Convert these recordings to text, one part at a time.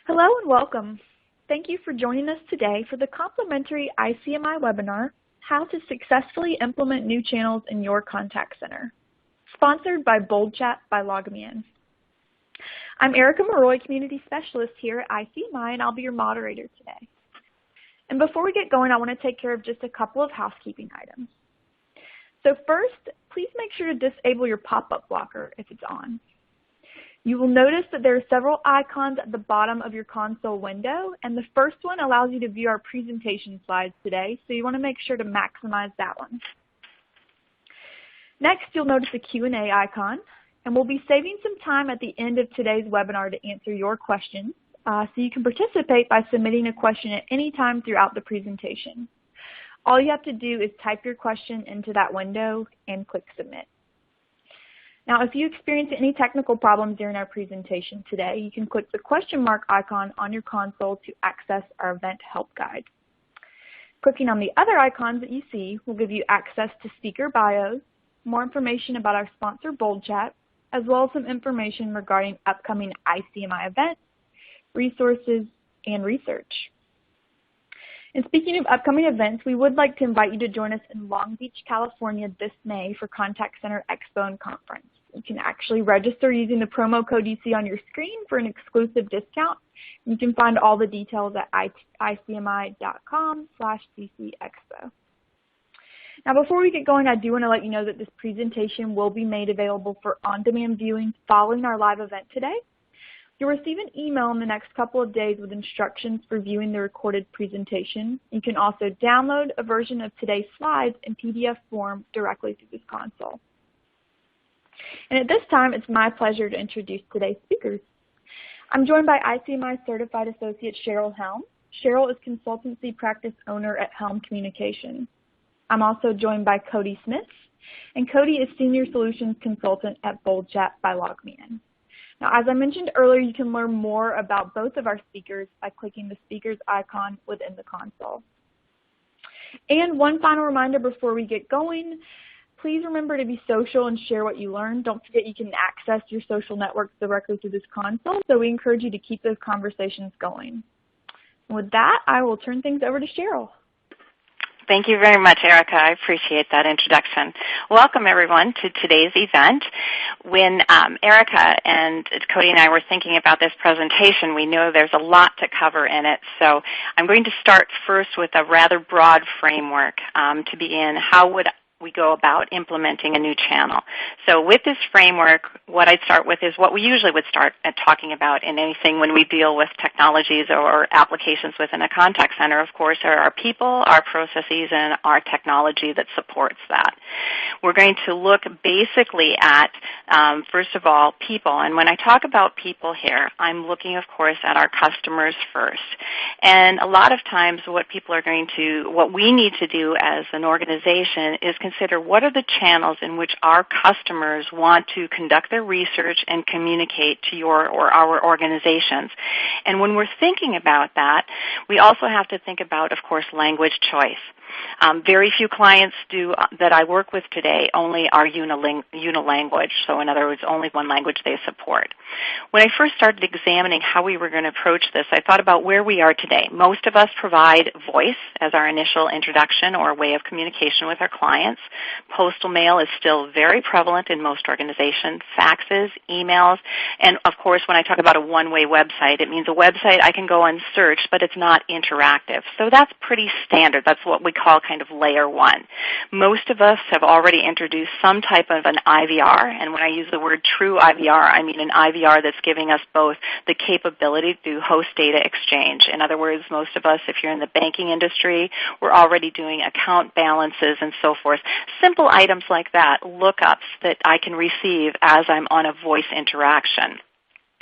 Hello and welcome. Thank you for joining us today for the complimentary ICMI webinar, How to Successfully Implement New Channels in Your Contact Center, sponsored by Bold Chat by LogMeIn. I'm Erica Maroy, Community Specialist here at ICMI, and I'll be your moderator today. And before we get going, I want to take care of just a couple of housekeeping items. So first, please make sure to disable your pop-up blocker if it's on. You will notice that there are several icons at the bottom of your console window, and the first one allows you to view our presentation slides today, so you want to make sure to maximize that one. Next, you'll notice a Q&A icon, and we'll be saving some time at the end of today's webinar to answer your questions, so you can participate by submitting a question at any time throughout the presentation. All you have to do is type your question into that window and click Submit. Now, if you experience any technical problems during our presentation today, you can click the question mark icon on your console to access our event help guide. Clicking on the other icons that you see will give you access to speaker bios, more information about our sponsor Bold Chat, as well as some information regarding upcoming ICMI events, resources, and research. And speaking of upcoming events, we would like to invite you to join us in Long Beach, California this May for Contact Center Expo and Conference. You can actually register using the promo code you see on your screen for an exclusive discount. You can find all the details at icmi.com/ccexpo. Now, before we get going, I do want to let you know that this presentation will be made available for on-demand viewing following our live event today. You'll receive an email in the next couple of days with instructions for viewing the recorded presentation. You can also download a version of today's slides in PDF form directly through this console. And at this time, it's my pleasure to introduce today's speakers. I'm joined by ICMI Certified Associate Cheryl Helm. Cheryl is Consultancy Practice Owner at Helm Communications. I'm also joined by Cody Smith, and Cody is Senior Solutions Consultant at Bold Chat by LogMeIn. Now, as I mentioned earlier, you can learn more about both of our speakers by clicking the speakers icon within the console. And one final reminder before we get going, please remember to be social and share what you learn. Don't forget you can access your social networks directly through this console, so we encourage you to keep those conversations going. And with that, I will turn things over to Cheryl. Thank you very much, Erica. I appreciate that introduction. Welcome, everyone, to today's event. When Erica and Cody and I were thinking about this presentation, we know there's a lot to cover in it. So I'm going to start first with a rather broad framework to begin. How would we go about implementing a new channel? So with this framework, what I'd start with is what we usually would start at talking about in anything when we deal with technologies or applications within a contact center, of course, are our people, our processes, and our technology that supports that. We're going to look basically at, first of all, people. And when I talk about people here, I'm looking, of course, at our customers first. And a lot of times what we need to do as an organization is consider what are the channels in which our customers want to conduct their research and communicate to your or our organizations. And when we're thinking about that, we also have to think about, of course, language choice. Very few clients that I work with today only are unilanguage, so in other words, only one language they support. When I first started examining how we were going to approach this, I thought about where we are today. Most of us provide voice as our initial introduction or way of communication with our clients. Postal mail is still very prevalent in most organizations, faxes, emails, and of course when I talk about a one-way website, it means a website I can go and search, but it's not interactive. So that's pretty standard. That's what we call kind of layer one. Most of us have already introduced some type of an IVR, and when I use the word true IVR, I mean an IVR that's giving us both the capability to host data exchange. In other words, most of us, if you're in the banking industry, we're already doing account balances and so forth. Simple items like that, lookups that I can receive as I'm on a voice interaction.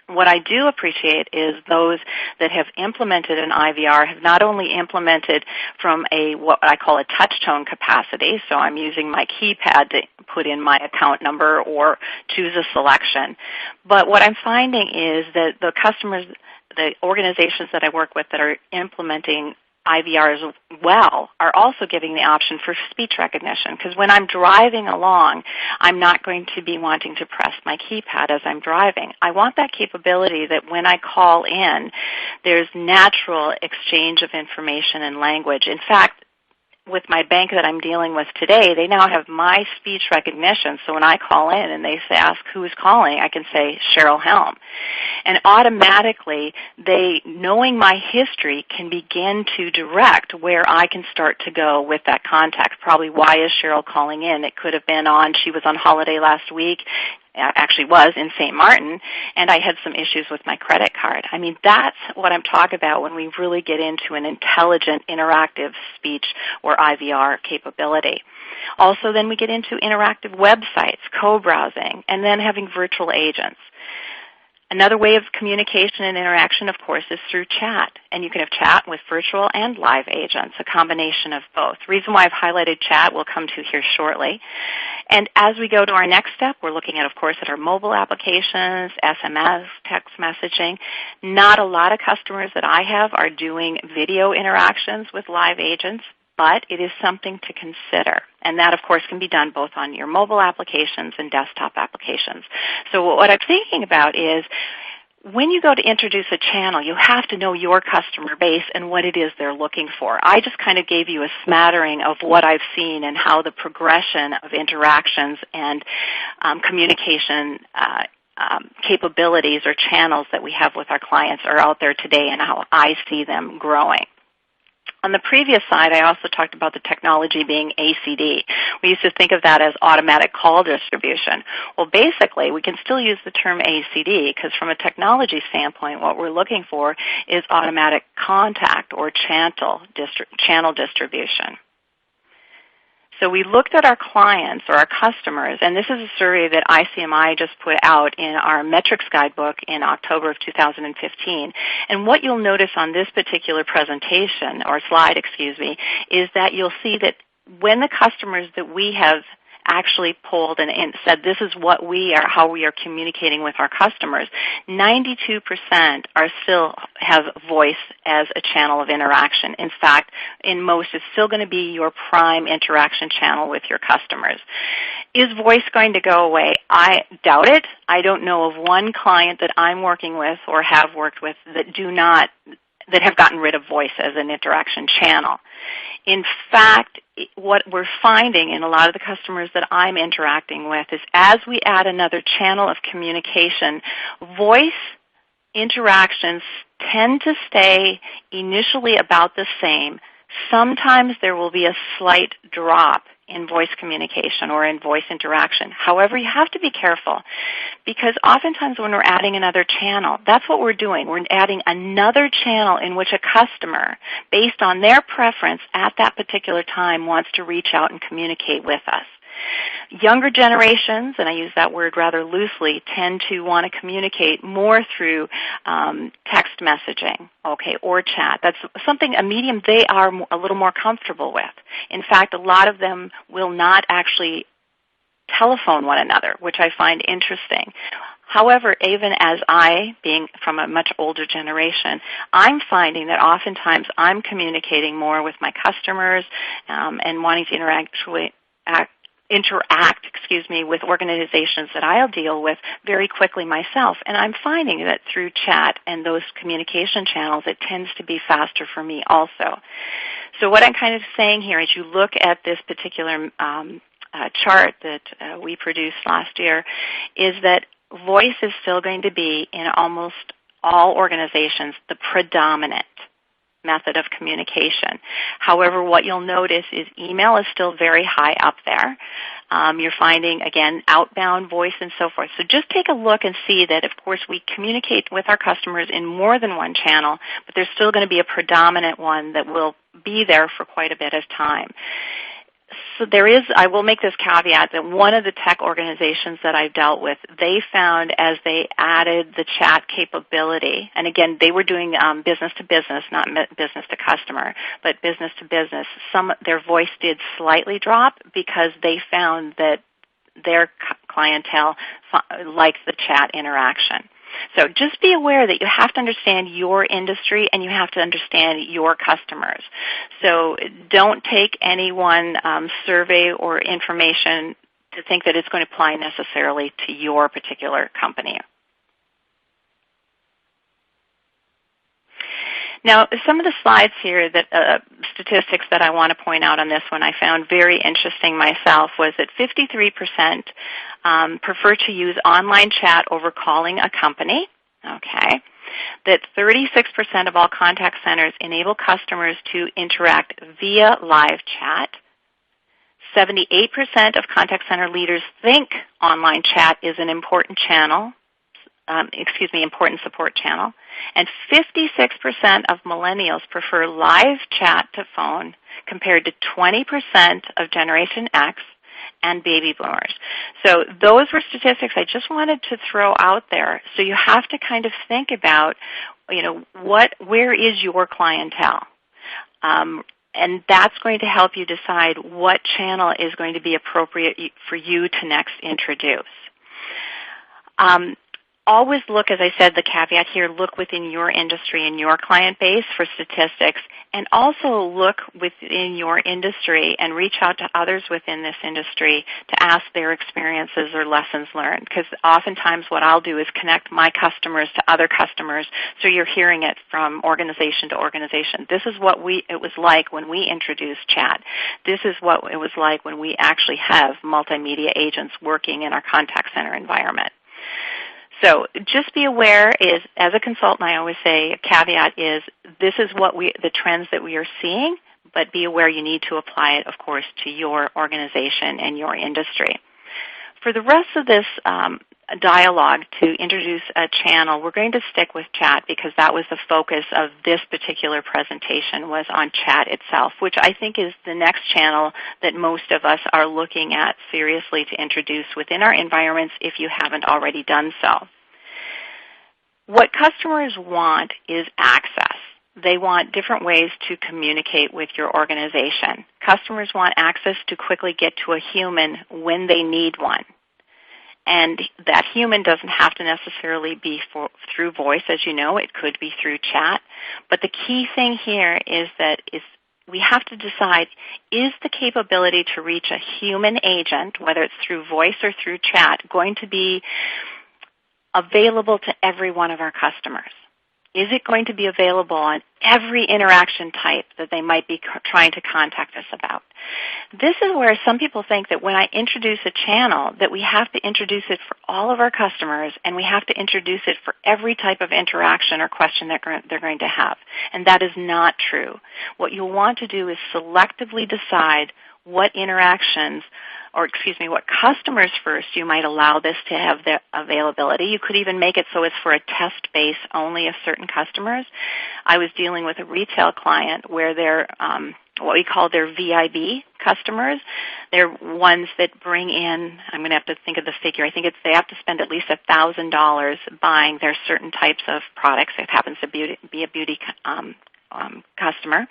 What I do appreciate is those that have implemented an IVR have not only implemented from what I call a touch tone capacity, so I'm using my keypad to put in my account number or choose a selection, but what I'm finding is that the customers, the organizations that I work with that are implementing IVR as well are also giving the option for speech recognition, because when I'm driving along, I'm not going to be wanting to press my keypad as I'm driving. I want that capability that when I call in, there's natural exchange of information and language. In fact, with my bank that I'm dealing with today, they now have my speech recognition. So when I call in and they ask who's calling, I can say Cheryl Helm. And automatically, they, knowing my history, can begin to direct where I can start to go with that contact. Probably, why is Cheryl calling in? It could have been she was on holiday last week. Actually was in St. Martin, and I had some issues with my credit card. I mean, that's what I'm talking about when we really get into an intelligent, interactive speech or IVR capability. Also, then we get into interactive websites, co-browsing, and then having virtual agents. Another way of communication and interaction, of course, is through chat. And you can have chat with virtual and live agents, a combination of both. The reason why I've highlighted chat we'll come to here shortly. And as we go to our next step, we're looking at, of course, at our mobile applications, SMS, text messaging. Not a lot of customers that I have are doing video interactions with live agents, but it is something to consider. And that, of course, can be done both on your mobile applications and desktop applications. So what I'm thinking about is when you go to introduce a channel, you have to know your customer base and what it is they're looking for. I just kind of gave you a smattering of what I've seen and how the progression of interactions and communication capabilities or channels that we have with our clients are out there today and how I see them growing. On the previous slide, I also talked about the technology being ACD. We used to think of that as automatic call distribution. Well, basically, we can still use the term ACD because from a technology standpoint, what we're looking for is automatic contact or channel distribution. So we looked at our clients or our customers, and this is a survey that ICMI just put out in our metrics guidebook in October of 2015. And what you'll notice on this particular presentation, or slide, is that you'll see that when the customers that we have actually polled and said this is what how we are communicating with our customers, 92% are still have voice as a channel of interaction. In fact, in most, it's still going to be your prime interaction channel with your customers. Is voice going to go away? I doubt it. I don't know of one client that I'm working with or have worked with that have gotten rid of voice as an interaction channel. In fact, what we're finding in a lot of the customers that I'm interacting with is as we add another channel of communication, voice interactions tend to stay initially about the same. Sometimes there will be a slight drop in voice communication or in voice interaction. However, you have to be careful because oftentimes when we're adding another channel, that's what we're doing. We're adding another channel in which a customer, based on their preference at that particular time, wants to reach out and communicate with us. Younger generations, and I use that word rather loosely, tend to want to communicate more through text messaging, or chat. That's a medium they are a little more comfortable with. In fact, a lot of them will not actually telephone one another, which I find interesting. However, even as I, being from a much older generation, I'm finding that oftentimes I'm communicating more with my customers and wanting to interact with organizations that I'll deal with very quickly myself. And I'm finding that through chat and those communication channels, it tends to be faster for me also. So what I'm kind of saying here is you look at this particular chart that we produced last year is that voice is still going to be in almost all organizations the predominant method of communication. However, what you'll notice is email is still very high up there. You're finding, again, outbound voice and so forth. So just take a look and see that, of course, we communicate with our customers in more than one channel, but there's still going to be a predominant one that will be there for quite a bit of time. So I will make this caveat that one of the tech organizations that I've dealt with, they found as they added the chat capability, and again, they were doing business to business, not business to customer, but business to business, their voice did slightly drop because they found that their clientele liked the chat interaction. So just be aware that you have to understand your industry and you have to understand your customers. So don't take any one survey or information to think that it's going to apply necessarily to your particular company. Now, some of the slides here, that statistics that I want to point out on this one I found very interesting myself was that 53% prefer to use online chat over calling a company, okay? That 36% of all contact centers enable customers to interact via live chat. 78% of contact center leaders think online chat is an important channel, important support channel. And 56% of millennials prefer live chat to phone compared to 20% of Generation X and baby boomers. So those were statistics I just wanted to throw out there. So you have to kind of think about, where is your clientele? And that's going to help you decide what channel is going to be appropriate for you to next introduce. Always look, as I said, the caveat here, look within your industry and your client base for statistics, and also look within your industry and reach out to others within this industry to ask their experiences or lessons learned, because oftentimes what I'll do is connect my customers to other customers, so you're hearing it from organization to organization. This is what it was like when we introduced chat. This is what it was like when we actually have multimedia agents working in our contact center environment. So just be aware, as a consultant, I always say a caveat is this is the trends that we are seeing, but be aware you need to apply it, of course, to your organization and your industry. For the rest of this dialogue to introduce a channel, we're going to stick with chat because that was the focus of this particular presentation, was on chat itself, which I think is the next channel that most of us are looking at seriously to introduce within our environments if you haven't already done so. What customers want is access. They want different ways to communicate with your organization. Customers want access to quickly get to a human when they need one. And that human doesn't have to necessarily be through voice, as you know. It could be through chat. But the key thing here is that we have to decide, is the capability to reach a human agent, whether it's through voice or through chat, going to be available to every one of our customers? Is it going to be available on every interaction type that they might be trying to contact us about? This is where some people think that when I introduce a channel that we have to introduce it for all of our customers and we have to introduce it for every type of interaction or question that they're going to have. And that is not true. What you'll want to do is selectively decide what what customers first you might allow this to have the availability. You could even make it so it's for a test base only of certain customers. I was dealing with a retail client where they're what we call their VIB customers. They're ones that bring in, I'm going to have to think of the figure, I think they have to spend at least $1,000 buying their certain types of products. It happens to be a beauty customer.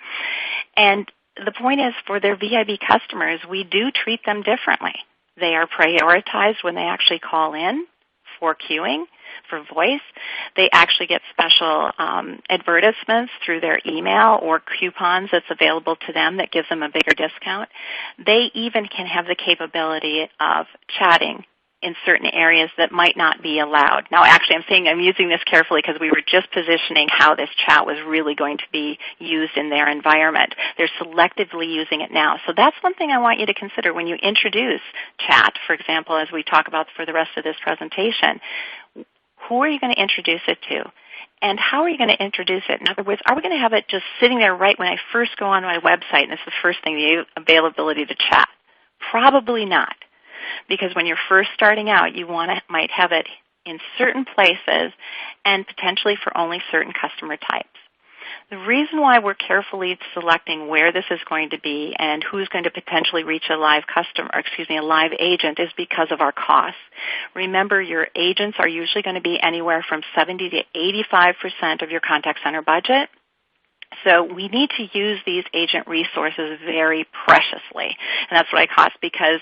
And the point is, for their VIB customers, we do treat them differently. They are prioritized when they actually call in for queuing, for voice. They actually get special advertisements through their email or coupons that's available to them that gives them a bigger discount. They even can have the capability of chatting in certain areas that might not be allowed. Now, actually, I'm using this carefully because we were just positioning how this chat was really going to be used in their environment. They're selectively using it now. So that's one thing I want you to consider when you introduce chat, for example, as we talk about for the rest of this presentation. Who are you going to introduce it to? And how are you going to introduce it? In other words, are we going to have it just sitting there right when I first go on my website and it's the first thing, the availability to chat? Probably not. Because when you're first starting out, you might have it in certain places and potentially for only certain customer types. The reason why we're carefully selecting where this is going to be and who's going to potentially reach a live agent is because of our costs. Remember, your agents are usually going to be anywhere from 70 to 85% of your contact center budget. So we need to use these agent resources very preciously, and that's what I cost, because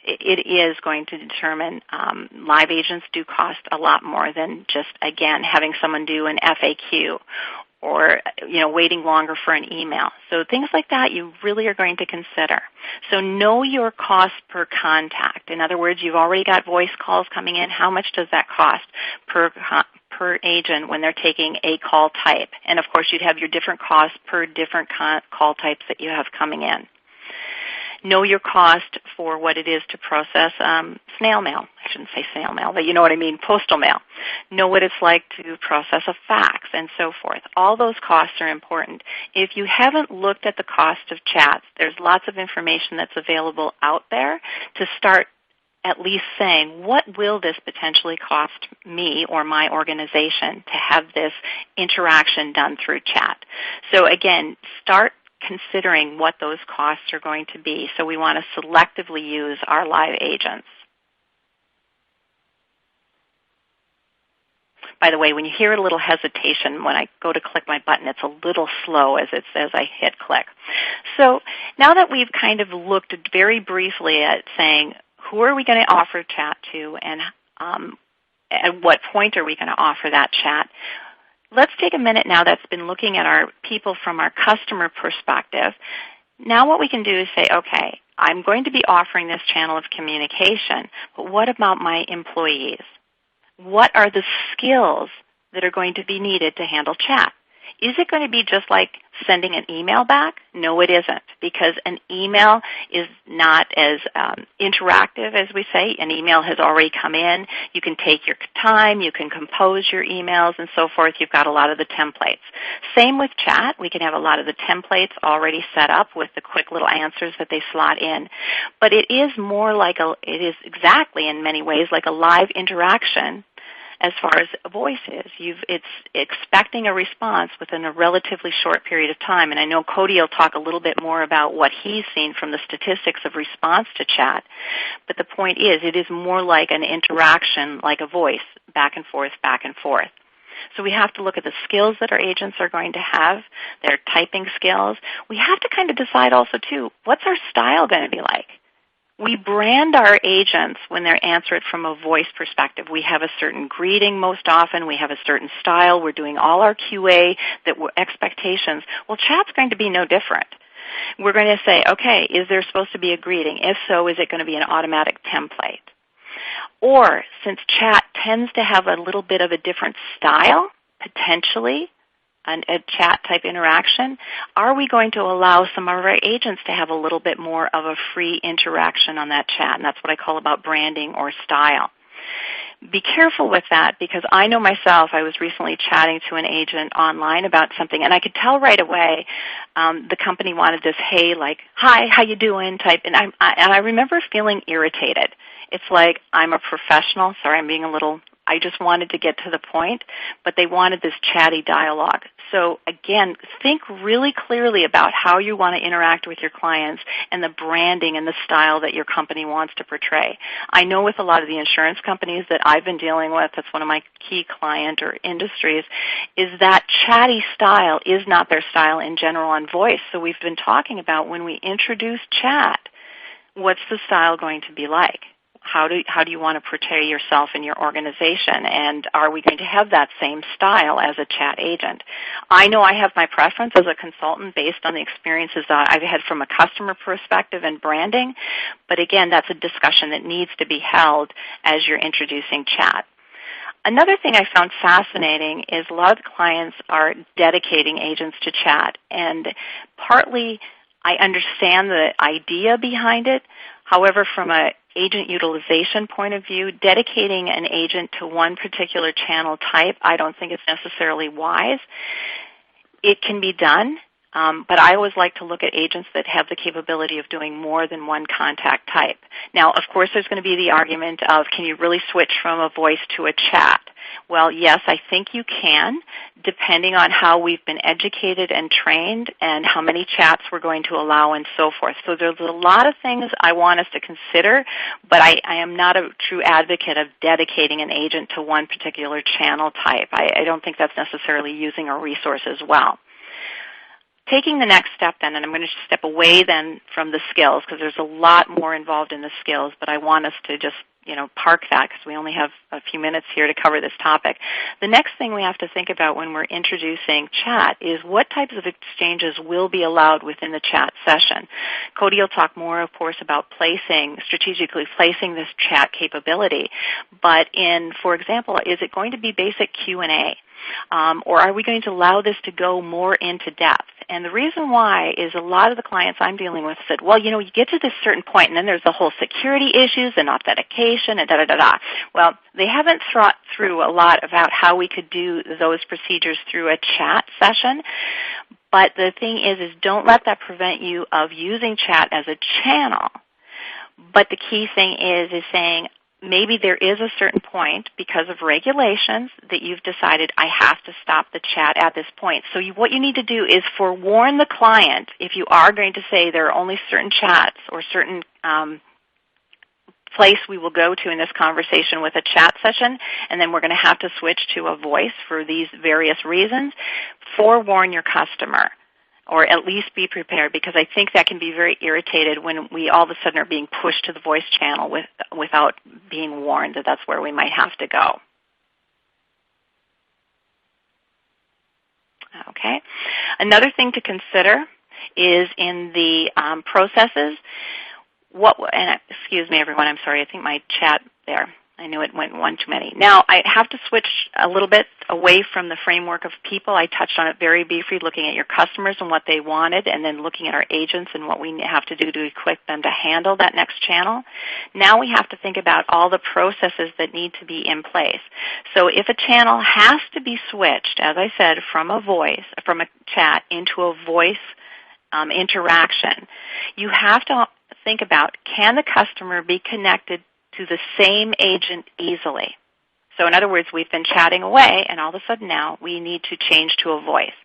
it is going to determine live agents do cost a lot more than just, again, having someone do an FAQ or waiting longer for an email. So things like that you really are going to consider. So know your cost per contact. In other words, you've already got voice calls coming in. How much does that cost per agent when they're taking a call type? And of course, you'd have your different costs per different call types that you have coming in. Know your cost for what it is to process snail mail. I shouldn't say snail mail, but you know what I mean, postal mail. Know what it's like to process a fax and so forth. All those costs are important. If you haven't looked at the cost of chats, there's lots of information that's available out there to start at least saying, what will this potentially cost me or my organization to have this interaction done through chat? So again, start considering what those costs are going to be. So we want to selectively use our live agents. By the way, when you hear a little hesitation when I go to click my button, it's a little slow as I hit click. So now that we've kind of looked very briefly at saying, who are we going to offer chat to, and at what point are we going to offer that chat, let's take a minute now that's been looking at our people from our customer perspective. Now what we can do is say, okay, I'm going to be offering this channel of communication, but what about my employees? What are the skills that are going to be needed to handle chat? Is it going to be just like sending an email back? No, it isn't, because an email is not as interactive as we say. An email has already come in. You can take your time. You can compose your emails and so forth. You've got a lot of the templates. Same with chat. We can have a lot of the templates already set up with the quick little answers that they slot in. But it is more like it is exactly in many ways like a live interaction. As far as a voice is, it's expecting a response within a relatively short period of time. And I know Cody will talk a little bit more about what he's seen from the statistics of response to chat. But the point is, it is more like an interaction, like a voice, back and forth, back and forth. So we have to look at the skills that our agents are going to have, their typing skills. We have to kind of decide also, too, what's our style going to be like? We brand our agents when they answer it from a voice perspective. We have a certain greeting most often. We have a certain style. We're doing all our QA expectations. Well, chat's going to be no different. We're going to say, okay, is there supposed to be a greeting? If so, is it going to be an automatic template? Or since chat tends to have a little bit of a different style, potentially, a chat-type interaction, are we going to allow some of our agents to have a little bit more of a free interaction on that chat? And that's what I call about branding or style. Be careful with that, because I know myself, I was recently chatting to an agent online about something, and I could tell right away the company wanted this, hey, like, hi, how you doing type, and I remember feeling irritated. It's like, I'm a professional. Sorry, I'm being I just wanted to get to the point, but they wanted this chatty dialogue. So again, think really clearly about how you want to interact with your clients and the branding and the style that your company wants to portray. I know with a lot of the insurance companies that I've been dealing with, that's one of my key client or industries, is that chatty style is not their style in general on voice. So we've been talking about when we introduce chat, what's the style going to be like? How do you want to portray yourself in your organization, and are we going to have that same style as a chat agent? I know I have my preference as a consultant based on the experiences that I've had from a customer perspective and branding, but again, that's a discussion that needs to be held as you're introducing chat. Another thing I found fascinating is a lot of the clients are dedicating agents to chat, and partly I understand the idea behind it. However, from an agent utilization point of view, dedicating an agent to one particular channel type, I don't think it's necessarily wise. It can be done, but I always like to look at agents that have the capability of doing more than one contact type. Now, of course, there's going to be the argument of, can you really switch from a voice to a chat? Well, yes, I think you can, depending on how we've been educated and trained and how many chats we're going to allow and so forth. So there's a lot of things I want us to consider, but I am not a true advocate of dedicating an agent to one particular channel type. I don't think that's necessarily using a resource as well. taking the next step then, and I'm going to step away then from the skills because there's a lot more involved in the skills, but I want us to just park that because we only have a few minutes here to cover this topic. The next thing we have to think about when we're introducing chat is what types of exchanges will be allowed within the chat session. Cody will talk more, of course, about strategically placing this chat capability. But for example, is it going to be basic Q&A? Or are we going to allow this to go more into depth? And the reason why is a lot of the clients I'm dealing with said, well, you get to this certain point and then there's the whole security issues and authentication and da-da-da-da. Well, they haven't thought through a lot about how we could do those procedures through a chat session. But the thing is don't let that prevent you of using chat as a channel. But the key thing is saying, maybe there is a certain point because of regulations that you've decided I have to stop the chat at this point. So what you need to do is forewarn the client if you are going to say there are only certain chats or certain place we will go to in this conversation with a chat session, and then we're going to have to switch to a voice for these various reasons. Forewarn your customer. Or at least be prepared, because I think that can be very irritated when we all of a sudden are being pushed to the voice channel without being warned that that's where we might have to go. Okay. Another thing to consider is in the processes. Excuse me, everyone. I'm sorry. I think my chat there. I knew it went one too many. Now, I have to switch a little bit away from the framework of people. I touched on it very briefly, looking at your customers and what they wanted, and then looking at our agents and what we have to do to equip them to handle that next channel. Now we have to think about all the processes that need to be in place. So if a channel has to be switched, as I said, from a chat into a voice interaction, you have to think about, can the customer be connected to the same agent easily? So in other words, we've been chatting away, and all of a sudden now we need to change to a voice.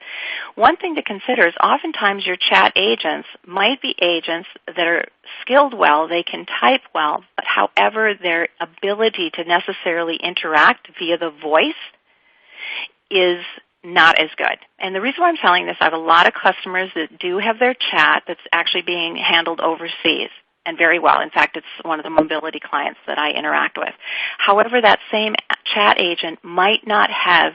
One thing to consider is oftentimes your chat agents might be agents that are skilled well, they can type well, but however their ability to necessarily interact via the voice is not as good. And the reason why I'm telling this, I have a lot of customers that do have their chat that's actually being handled overseas. And very well. In fact, it's one of the mobility clients that I interact with. However, that same chat agent might not have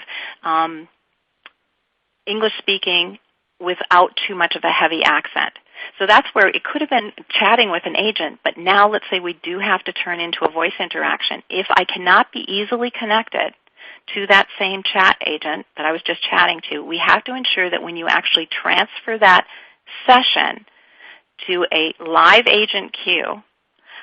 English speaking without too much of a heavy accent. So that's where it could have been chatting with an agent, but now let's say we do have to turn into a voice interaction. If I cannot be easily connected to that same chat agent that I was just chatting to, we have to ensure that when you actually transfer that session to a live agent queue,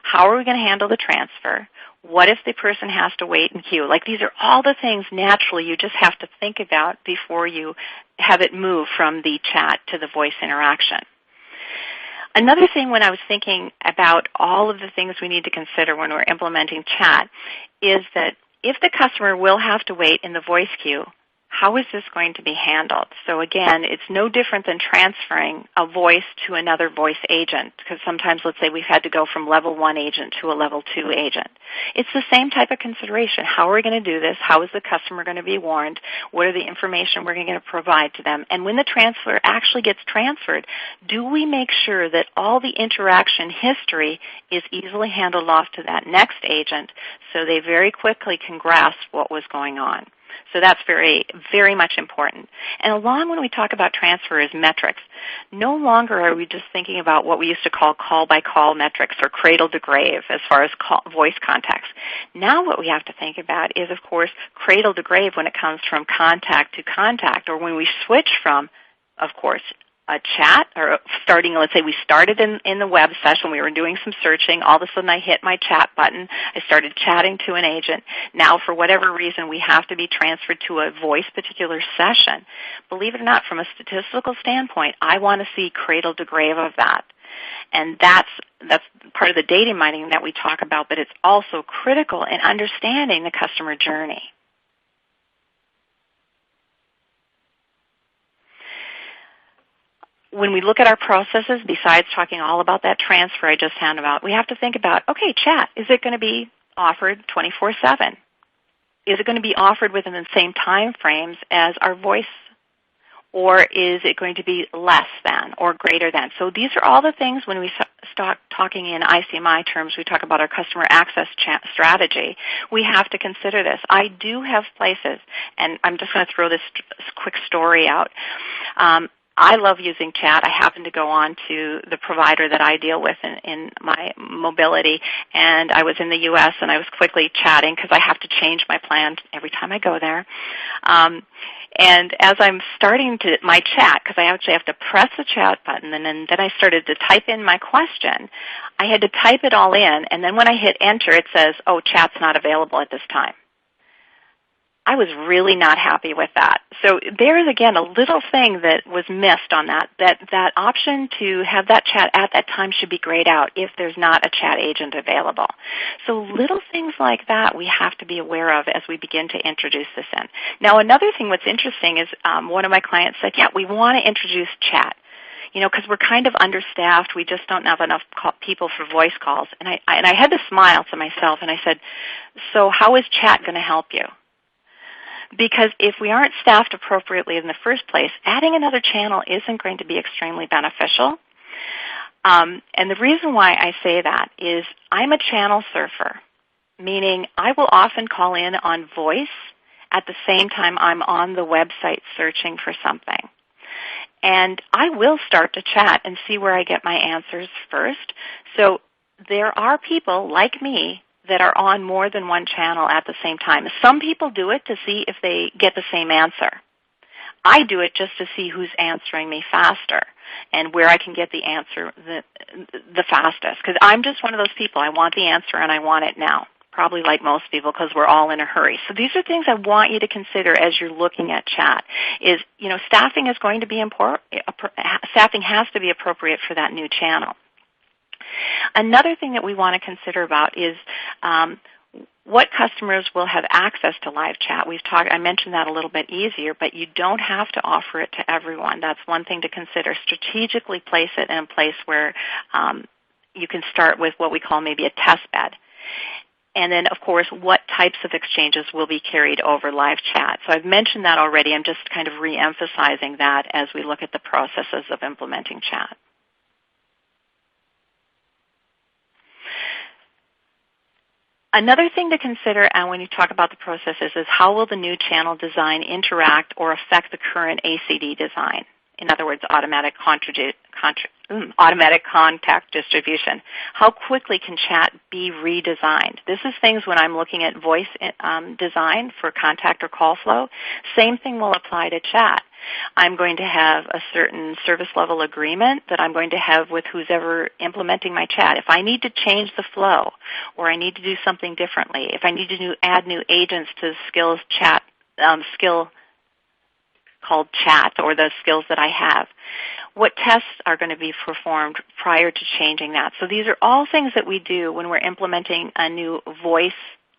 how are we going to handle the transfer? What if the person has to wait in queue? These are all the things naturally you just have to think about before you have it move from the chat to the voice interaction. Another thing when I was thinking about all of the things we need to consider when we're implementing chat is that if the customer will have to wait in the voice queue, how is this going to be handled? So again, it's no different than transferring a voice to another voice agent, because sometimes, let's say, we've had to go from level 1 agent to a level 2 agent. It's the same type of consideration. How are we going to do this? How is the customer going to be warned? What are the information we're going to provide to them? And when the transfer actually gets transferred, do we make sure that all the interaction history is easily handled off to that next agent so they very quickly can grasp what was going on? So that's very, very much important. And along when we talk about transfer is metrics. No longer are we just thinking about what we used to call call-by-call metrics or cradle-to-grave as far as voice contacts. Now what we have to think about is, of course, cradle-to-grave when it comes from contact to contact, or when we switch from, of course, a chat, or let's say we started in the web session, we were doing some searching, all of a sudden I hit my chat button, I started chatting to an agent. Now for whatever reason we have to be transferred to a voice particular session. Believe it or not, from a statistical standpoint, I want to see cradle to grave of that. And that's part of the data mining that we talk about, but it's also critical in understanding the customer journey. When we look at our processes, besides talking all about that transfer I just talked about, we have to think about, okay, chat, is it going to be offered 24/7? Is it going to be offered within the same time frames as our voice? Or is it going to be less than or greater than? So these are all the things when we start talking in ICMI terms, we talk about our customer access strategy. We have to consider this. I do have places, and I'm just going to throw this quick story out. I love using chat. I happen to go on to the provider that I deal with in my mobility, and I was in the U.S. and I was quickly chatting because I have to change my plan every time I go there. And as I'm starting my chat, because I actually have to press the chat button, and then I started to type in my question, I had to type it all in, and then when I hit enter, it says, oh, chat's not available at this time. I was really not happy with that. So there is, again, a little thing that was missed on that option to have that chat at that time should be grayed out if there's not a chat agent available. So little things like that we have to be aware of as we begin to introduce this in. Now, another thing what's interesting is one of my clients said, yeah, we want to introduce chat, because we're kind of understaffed. We just don't have enough people for voice calls. And I had to smile to myself, and I said, so how is chat going to help you? Because if we aren't staffed appropriately in the first place, adding another channel isn't going to be extremely beneficial. And the reason why I say that is I'm a channel surfer, meaning I will often call in on voice at the same time I'm on the website searching for something. And I will start to chat and see where I get my answers first. So there are people like me that are on more than one channel at the same time. Some people do it to see if they get the same answer. I do it just to see who's answering me faster and where I can get the answer the fastest. Because I'm just one of those people. I want the answer and I want it now, probably like most people because we're all in a hurry. So these are things I want you to consider as you're looking at chat. Is, staffing is going to be important. Staffing has to be appropriate for that new channel. Another thing that we want to consider about is what customers will have access to live chat. I mentioned that a little bit easier, but you don't have to offer it to everyone. That's one thing to consider. Strategically place it in a place where you can start with what we call maybe a test bed. And then, of course, what types of exchanges will be carried over live chat. So I've mentioned that already. I'm just kind of re-emphasizing that as we look at the processes of implementing chat. Another thing to consider when you talk about the processes is how will the new channel design interact or affect the current ACD design? In other words, automatic contact distribution. How quickly can chat be redesigned? This is things when I'm looking at voice design for contact or call flow. Same thing will apply to chat. I'm going to have a certain service level agreement that I'm going to have with who's ever implementing my chat. If I need to change the flow or I need to do something differently, if I need to add new agents to skill called chat or the skills that I have, what tests are going to be performed prior to changing that? So these are all things that we do when we're implementing a new voice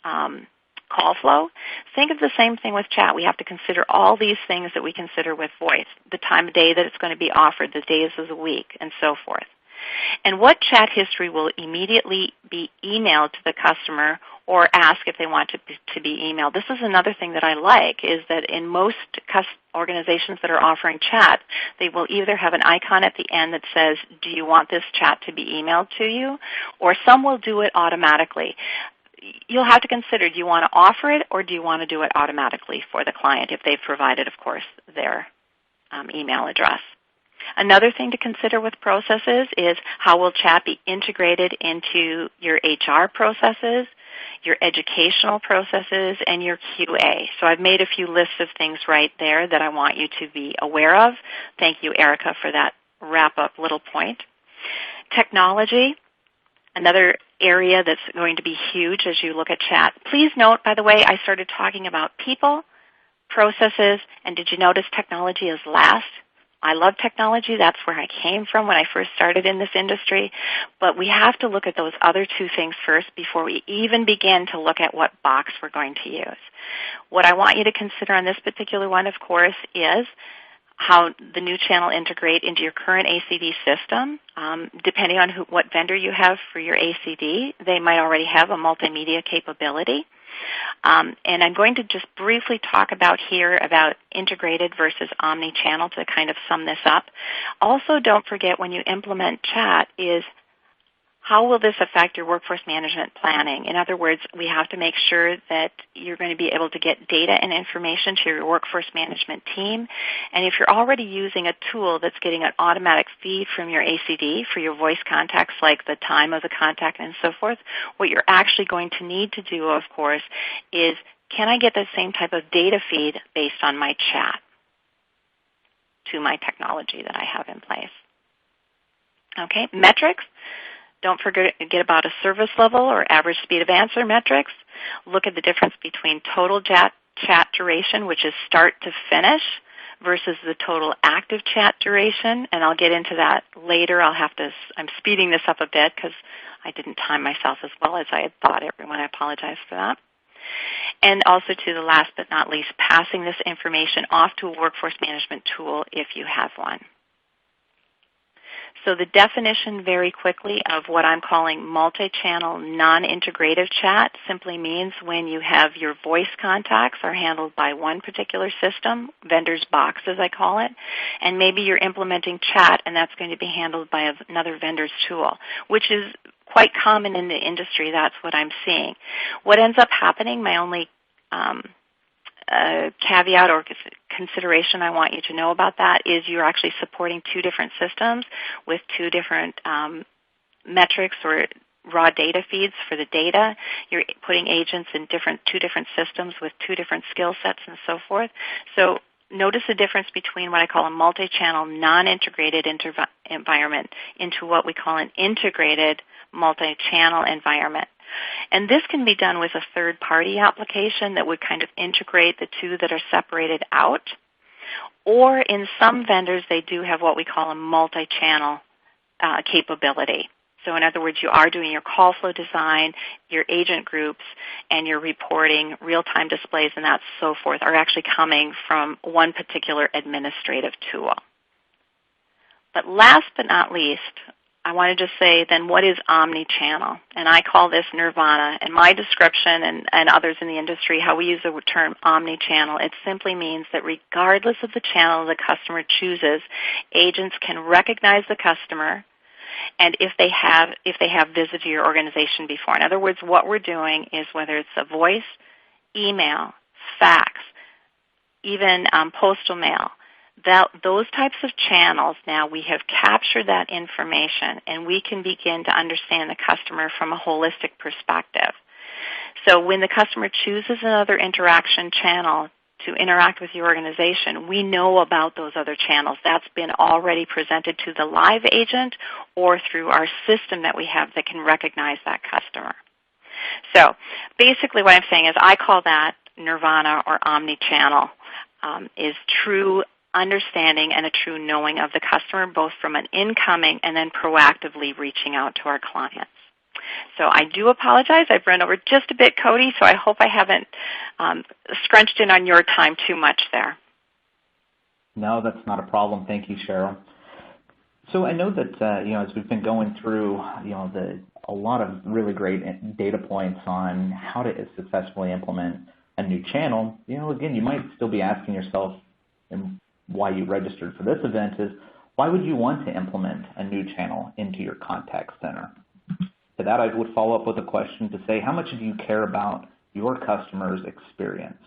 call flow. Think of the same thing with chat. We have to consider all these things that we consider with voice, the time of day that it's going to be offered, the days of the week, and so forth. And what chat history will immediately be emailed to the customer or ask if they want to be emailed. This is another thing that I like, is that in most organizations that are offering chat, they will either have an icon at the end that says, do you want this chat to be emailed to you? Or some will do it automatically. You'll have to consider, do you want to offer it or do you want to do it automatically for the client if they've provided, of course, their email address. Another thing to consider with processes is how will chat be integrated into your HR processes, your educational processes, and your QA. So I've made a few lists of things right there that I want you to be aware of. Thank you, Erica, for that wrap-up little point. Technology, another area that's going to be huge as you look at chat. Please note, by the way, I started talking about people, processes, and did you notice technology is last? I love technology. That's where I came from when I first started in this industry. But we have to look at those other two things first before we even begin to look at what box we're going to use. What I want you to consider on this particular one, of course, is how the new channel integrate into your current ACD system. Depending on what vendor you have for your ACD, they might already have a multimedia capability. And I'm going to just briefly talk about here about integrated versus omni-channel to kind of sum this up. Also, don't forget when you implement chat is how will this affect your workforce management planning? In other words, we have to make sure that you're going to be able to get data and information to your workforce management team. And if you're already using a tool that's getting an automatic feed from your ACD for your voice contacts, like the time of the contact and so forth, what you're actually going to need to do, of course, is can I get the same type of data feed based on my chat to my technology that I have in place? Okay, metrics. Don't forget about a service level or average speed of answer metrics. Look at the difference between total chat duration, which is start to finish, versus the total active chat duration. And I'll get into that later. I'm speeding this up a bit because I didn't time myself as well as I had thought, everyone. I apologize for that. And also to the last but not least, passing this information off to a workforce management tool if you have one. So the definition very quickly of what I'm calling multi-channel non-integrative chat simply means when you have your voice contacts are handled by one particular system, vendor's box as I call it, and maybe you're implementing chat and that's going to be handled by another vendor's tool, which is quite common in the industry. That's what I'm seeing. What ends up happening, my only caveat or consideration I want you to know about that is you're actually supporting two different systems with two different metrics or raw data feeds for the data. You're putting agents in two different systems with two different skill sets and so forth. So notice the difference between what I call a multi-channel non-integrated environment into what we call an integrated multi-channel environment. And this can be done with a third-party application that would kind of integrate the two that are separated out. Or in some vendors, they do have what we call a multi-channel capability. So in other words, you are doing your call flow design, your agent groups, and your reporting, real-time displays, and that so forth are actually coming from one particular administrative tool. But last but not least, I want to just say then what is omni-channel? And I call this nirvana. And my description and others in the industry, how we use the term omni-channel, it simply means that regardless of the channel the customer chooses, agents can recognize the customer and if they have visited your organization before. In other words, what we're doing is whether it's a voice, email, fax, even postal mail, those types of channels now we have captured that information and we can begin to understand the customer from a holistic perspective. So when the customer chooses another interaction channel to interact with your organization, we know about those other channels. That's been already presented to the live agent or through our system that we have that can recognize that customer. So basically what I'm saying is I call that nirvana or omni-channel is true understanding and a true knowing of the customer, both from an incoming and then proactively reaching out to our clients. So I do apologize. I've run over just a bit, Cody, so I hope I haven't scrunched in on your time too much there. No, that's not a problem. Thank you, Cheryl. So I know that as we've been going through a lot of really great data points on how to successfully implement a new channel, again, you might still be asking yourself, and why you registered for this event is, why would you want to implement a new channel into your contact center? To that, I would follow up with a question to say, how much do you care about your customer's experience?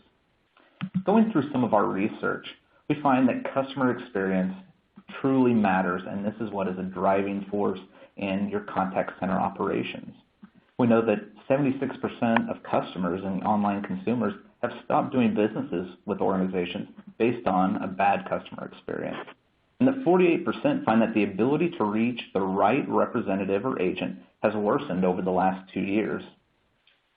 Going through some of our research, we find that customer experience truly matters, and this is what is a driving force in your contact center operations. We know that 76% of customers and online consumers have stopped doing businesses with organizations based on a bad customer experience. And that 48% find that the ability to reach the right representative or agent has worsened over the last 2 years.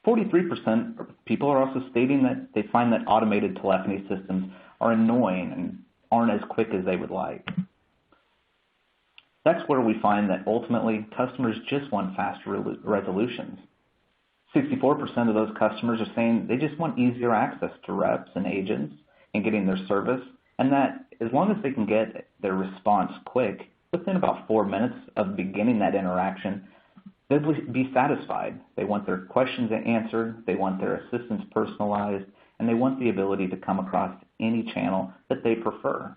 43% of people are also stating that they find that automated telephony systems are annoying and aren't as quick as they would like. That's where we find that ultimately customers just want faster resolutions. 64% of those customers are saying they just want easier access to reps and agents in getting their service, and that as long as they can get their response quick, within about 4 minutes of beginning that interaction, They'll be satisfied. They want their questions answered, they want their assistance personalized, and they want the ability to come across any channel that they prefer.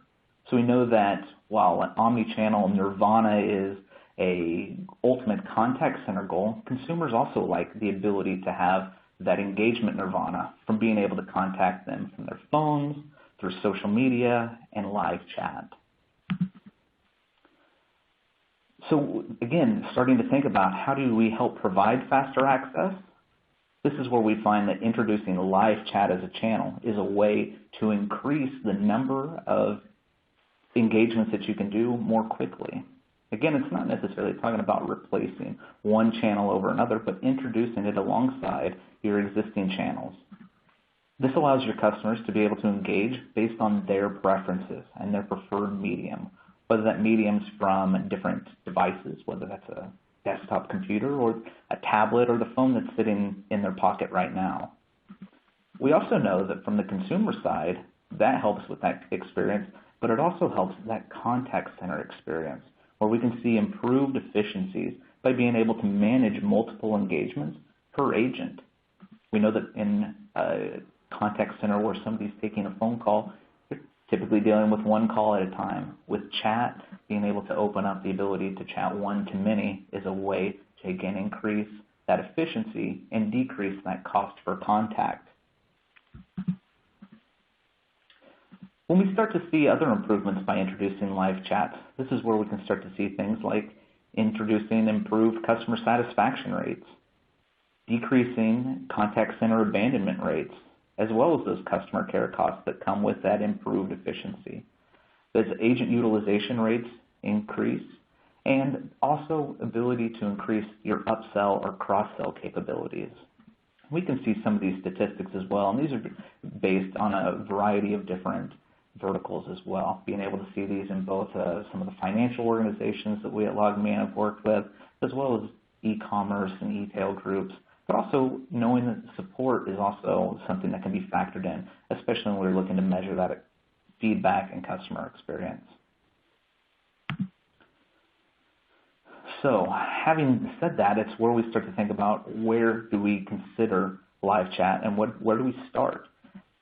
So we know that while an omnichannel nirvana is a ultimate contact center goal, consumers also like the ability to have that engagement nirvana from being able to contact them from their phones, through social media, and live chat. So again, starting to think about how do we help provide faster access, this is where we find that introducing live chat as a channel is a way to increase the number of engagements that you can do more quickly. Again, it's not necessarily talking about replacing one channel over another, but introducing it alongside your existing channels. This allows your customers to be able to engage based on their preferences and their preferred medium, whether that medium's from different devices, whether that's a desktop computer or a tablet or the phone that's sitting in their pocket right now. We also know that from the consumer side, that helps with that experience, but it also helps that contact center experience, where we can see improved efficiencies by being able to manage multiple engagements per agent. We know that in a contact center where somebody's taking a phone call, they're typically dealing with one call at a time. With chat, being able to open up the ability to chat one-to-many is a way to, again, increase that efficiency and decrease that cost per contact. When we start to see other improvements by introducing live chats, this is where we can start to see things like introducing improved customer satisfaction rates, decreasing contact center abandonment rates, as well as those customer care costs that come with that improved efficiency. As agent utilization rates increase, and also ability to increase your upsell or cross-sell capabilities. We can see some of these statistics as well, and these are based on a variety of different verticals as well, being able to see these in both some of the financial organizations that we at LogMeIn have worked with, as well as e-commerce and e-tail groups, but also knowing that support is also something that can be factored in, especially when we're looking to measure that feedback and customer experience. So having said that, it's where we start to think about where do we consider live chat and where do we start?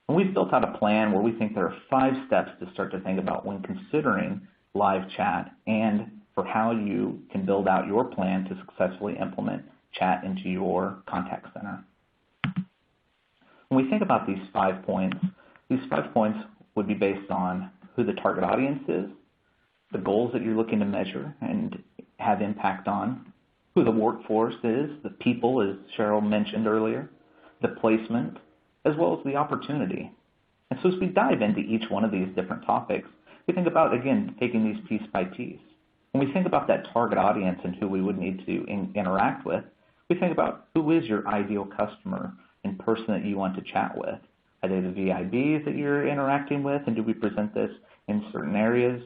And we've built out a plan where we think there are 5 steps to start to think about when considering live chat and for how you can build out your plan to successfully implement chat into your contact center. When we think about these 5 points would be based on who the target audience is, the goals that you're looking to measure and have impact on, who the workforce is, the people, as Cheryl mentioned earlier, the placement, as well as the opportunity. And so as we dive into each one of these different topics, we think about, again, taking these piece by piece. When we think about that target audience and who we would need to interact with, we think about who is your ideal customer and person that you want to chat with. Are they the VIBs that you're interacting with, and do we present this in certain areas?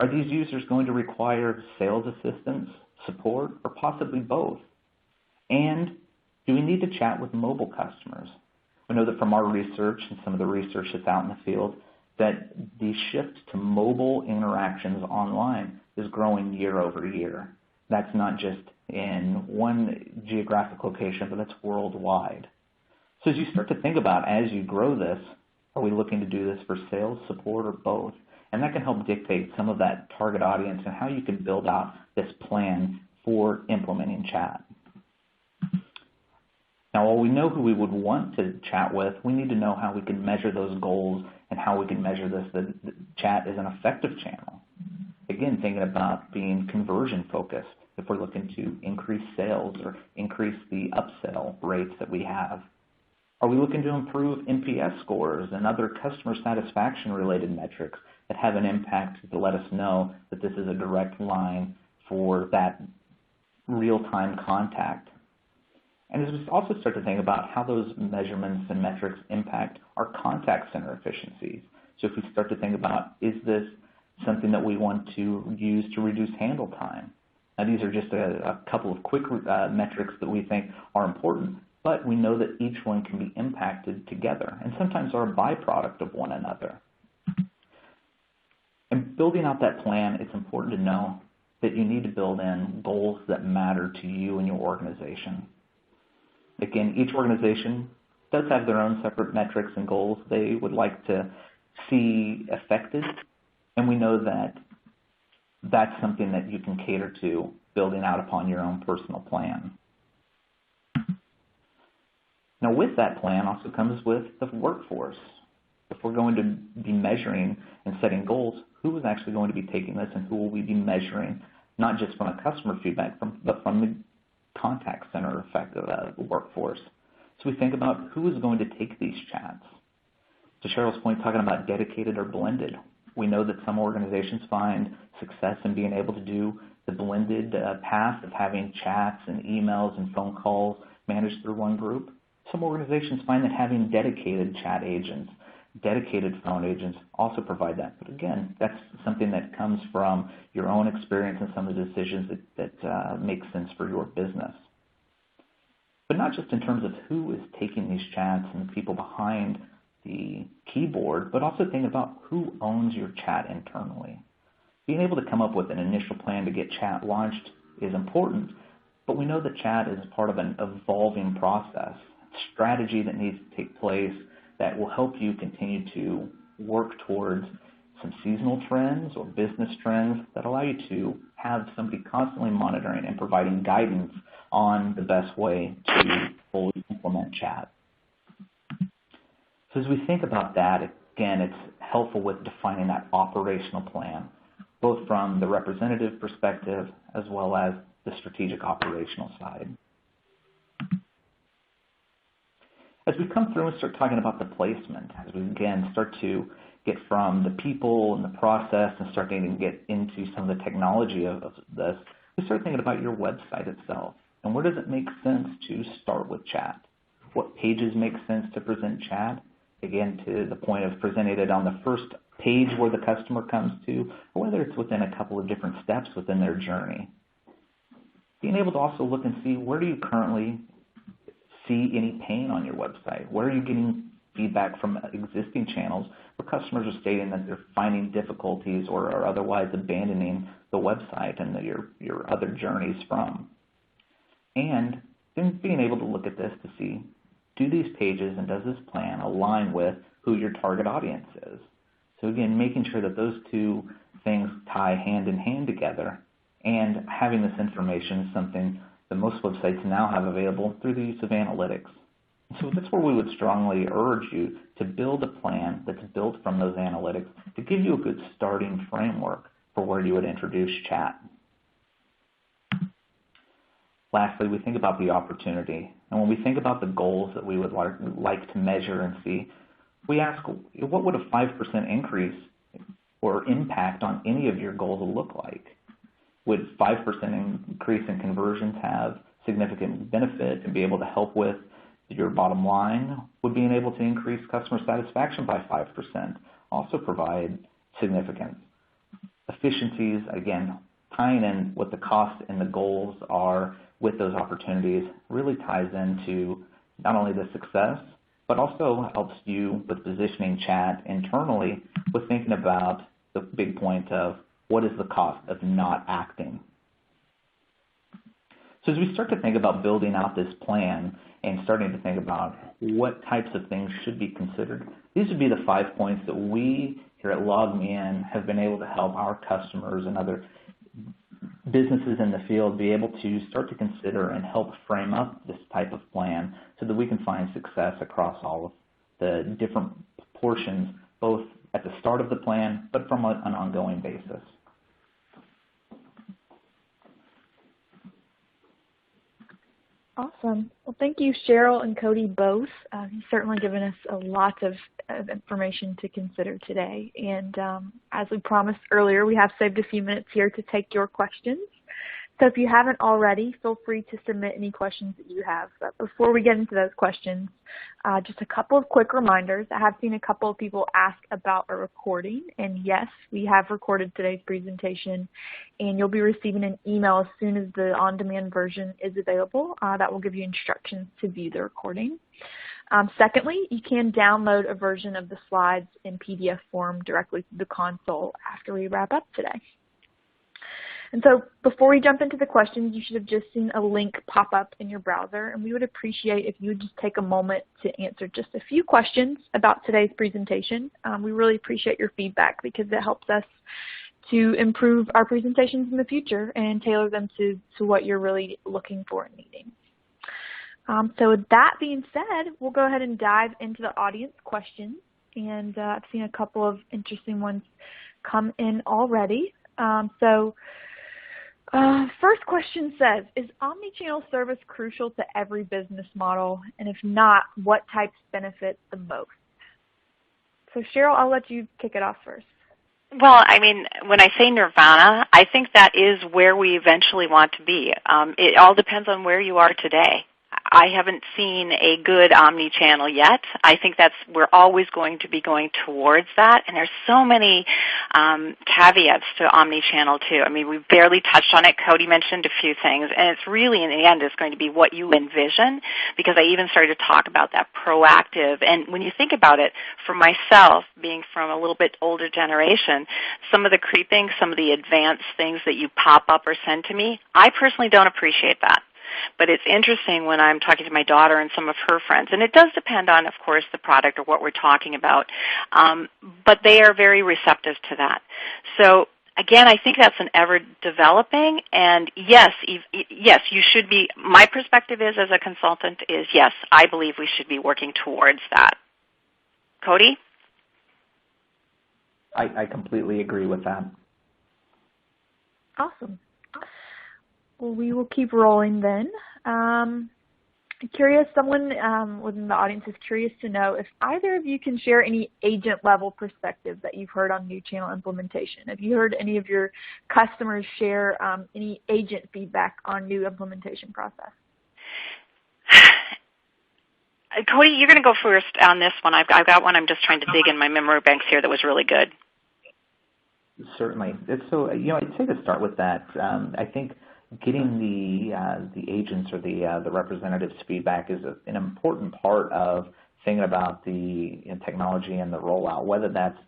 Are these users going to require sales assistance, support, or possibly both? And do we need to chat with mobile customers? We know that from our research and some of the research that's out in the field that the shift to mobile interactions online is growing year over year. That's not just in one geographic location, but that's worldwide. So as you start to think about as you grow this, are we looking to do this for sales, support, or both? And that can help dictate some of that target audience and how you can build out this plan for implementing chat. Now, while we know who we would want to chat with, we need to know how we can measure those goals and how we can measure this, that chat is an effective channel. Again, thinking about being conversion focused, if we're looking to increase sales or increase the upsell rates that we have. Are we looking to improve NPS scores and other customer satisfaction related metrics that have an impact to let us know that this is a direct line for that real-time contact? And as we also start to think about how those measurements and metrics impact our contact center efficiencies. So if we start to think about, is this something that we want to use to reduce handle time? Now, these are just a couple of quick metrics that we think are important, but we know that each one can be impacted together and sometimes are a byproduct of one another. And building out that plan, it's important to know that you need to build in goals that matter to you and your organization. Again, each organization does have their own separate metrics and goals they would like to see affected, and we know that that's something that you can cater to building out upon your own personal plan. Now, with that plan also comes with the workforce. If we're going to be measuring and setting goals, who is actually going to be taking this and who will we be measuring, not just from a customer feedback, but from the contact center effect of the workforce. So we think about who is going to take these chats. To Cheryl's point, talking about dedicated or blended, we know that some organizations find success in being able to do the blended path of having chats and emails and phone calls managed through one group. Some organizations find that having dedicated chat agents, dedicated phone agents also provide that. But again, that's something that comes from your own experience and some of the decisions that make sense for your business. But not just in terms of who is taking these chats and the people behind the keyboard, but also think about who owns your chat internally. Being able to come up with an initial plan to get chat launched is important, but we know that chat is part of an evolving process, strategy that needs to take place that will help you continue to work towards some seasonal trends or business trends that allow you to have somebody constantly monitoring and providing guidance on the best way to fully implement chat. So as we think about that, again, it's helpful with defining that operational plan, both from the representative perspective as well as the strategic operational side. As we come through and start talking about the placement, as we again start to get from the people and the process and start to get into some of the technology of this, we start thinking about your website itself. And where does it make sense to start with chat? What pages make sense to present chat? Again, to the point of presenting it on the first page where the customer comes to, or whether it's within a couple of different steps within their journey. Being able to also look and see, where do you currently see any pain on your website? Where are you getting feedback from existing channels where customers are stating that they're finding difficulties or are otherwise abandoning the website and your other journeys from? And then being able to look at this to see, do these pages and does this plan align with who your target audience is? So again, making sure that those two things tie hand in hand together, and having this information is something that most websites now have available through the use of analytics. So that's where we would strongly urge you to build a plan that's built from those analytics to give you a good starting framework for where you would introduce chat. Lastly, we think about the opportunity. And when we think about the goals that we would like to measure and see, we ask, what would a 5% increase or impact on any of your goals look like? Would 5% increase in conversions have significant benefit and be able to help with your bottom line? Would being able to increase customer satisfaction by 5% also provide significance? Efficiencies, again, tying in what the cost and the goals are with those opportunities really ties into not only the success, but also helps you with positioning chat internally with thinking about the big point of what is the cost of not acting. So as we start to think about building out this plan and starting to think about what types of things should be considered, these would be the 5 points that we here at LogMeIn have been able to help our customers and other businesses in the field be able to start to consider and help frame up this type of plan so that we can find success across all of the different portions, both at the start of the plan, but from an ongoing basis. Awesome. Well, thank you, Cheryl and Cody, both. You've certainly given us a lot of information to consider today. And as we promised earlier, we have saved a few minutes here to take your questions. So if you haven't already, feel free to submit any questions that you have. But before we get into those questions, just a couple of quick reminders. I have seen a couple of people ask about a recording. And yes, we have recorded today's presentation. And you'll be receiving an email as soon as the on-demand version is available. That will give you instructions to view the recording. Secondly, you can download a version of the slides in PDF form directly to the console after we wrap up today. And so before we jump into the questions, you should have just seen a link pop up in your browser, and we would appreciate if you would just take a moment to answer just a few questions about today's presentation. We really appreciate your feedback because it helps us to improve our presentations in the future and tailor them to what you're really looking for and needing. So with that being said, we'll go ahead and dive into the audience questions. And I've seen a couple of interesting ones come in already. First question says, is omnichannel service crucial to every business model? And if not, what types benefit the most? So Cheryl, I'll let you kick it off first. Well, I mean, when I say nirvana, I think that is where we eventually want to be. It all depends on where you are today. I haven't seen a good omni-channel yet. I think we're always going to be going towards that, and there's so many caveats to omni-channel too. I mean, we barely touched on it. Cody mentioned a few things, and it's really, in the end, is going to be what you envision, because I even started to talk about that proactive. And when you think about it, for myself, being from a little bit older generation, some of the creeping, some of the advanced things that you pop up or send to me, I personally don't appreciate that. But it's interesting when I'm talking to my daughter and some of her friends, and it does depend on, of course, the product or what we're talking about, but they are very receptive to that. So, again, I think that's an ever-developing, and yes, you should be, my perspective is, as a consultant, is yes, I believe we should be working towards that. Cody? I completely agree with that. Awesome. Well, we will keep rolling then. Curious, someone within the audience is curious to know if either of you can share any agent-level perspectives that you've heard on new channel implementation. Have you heard any of your customers share any agent feedback on new implementation process? Cody, you're going to go first on this one. I've got one. I'm just trying to dig in my memory banks here that was really good. Certainly. So, I'd say to start with that, I think getting the agents or the representatives' feedback is an important part of thinking about the technology and the rollout, whether that's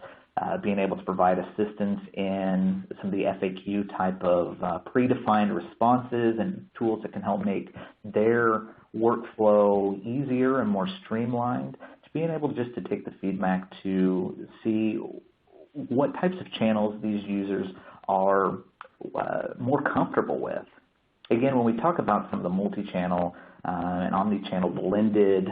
being able to provide assistance in some of the FAQ type of predefined responses and tools that can help make their workflow easier and more streamlined, to being able just to take the feedback to see what types of channels these users are more comfortable with. Again, when we talk about some of the multi-channel and omni-channel blended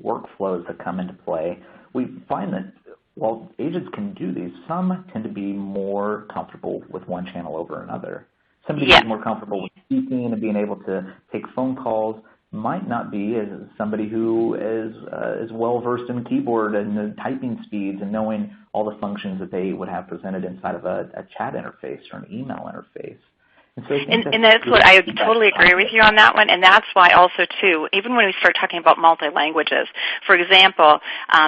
workflows that come into play, we find that while agents can do these, some tend to be more comfortable with one channel over another. Somebody who's more comfortable with speaking and being able to take phone calls might not be as somebody who is well-versed in the keyboard and the typing speeds and knowing all the functions that they would have presented inside of a chat interface or an email interface. And that's what I totally agree with you on that one, and that's why also, too, even when we start talking about multi-languages, for example,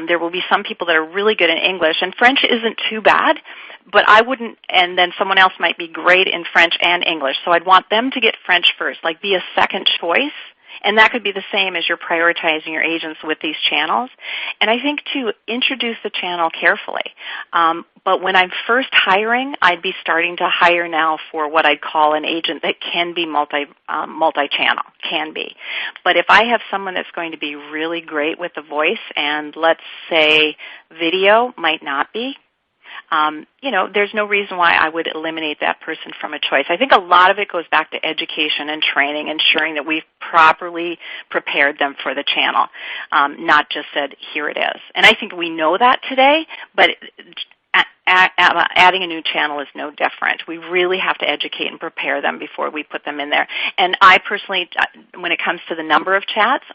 there will be some people that are really good in English, and French isn't too bad, but I wouldn't, and then someone else might be great in French and English, so I'd want them to get French first, like be a second choice. And that could be the same as you're prioritizing your agents with these channels. And I think, too, introduce the channel carefully. But when I'm first hiring, I'd be starting to hire now for what I'd call an agent that can be multi-channel, can be. But if I have someone that's going to be really great with the voice and, let's say, video might not be, there's no reason why I would eliminate that person from a choice. I think a lot of it goes back to education and training, ensuring that we've properly prepared them for the channel, not just said, here it is. And I think we know that today, but adding a new channel is no different. We really have to educate and prepare them before we put them in there. And I personally, when it comes to the number of chats,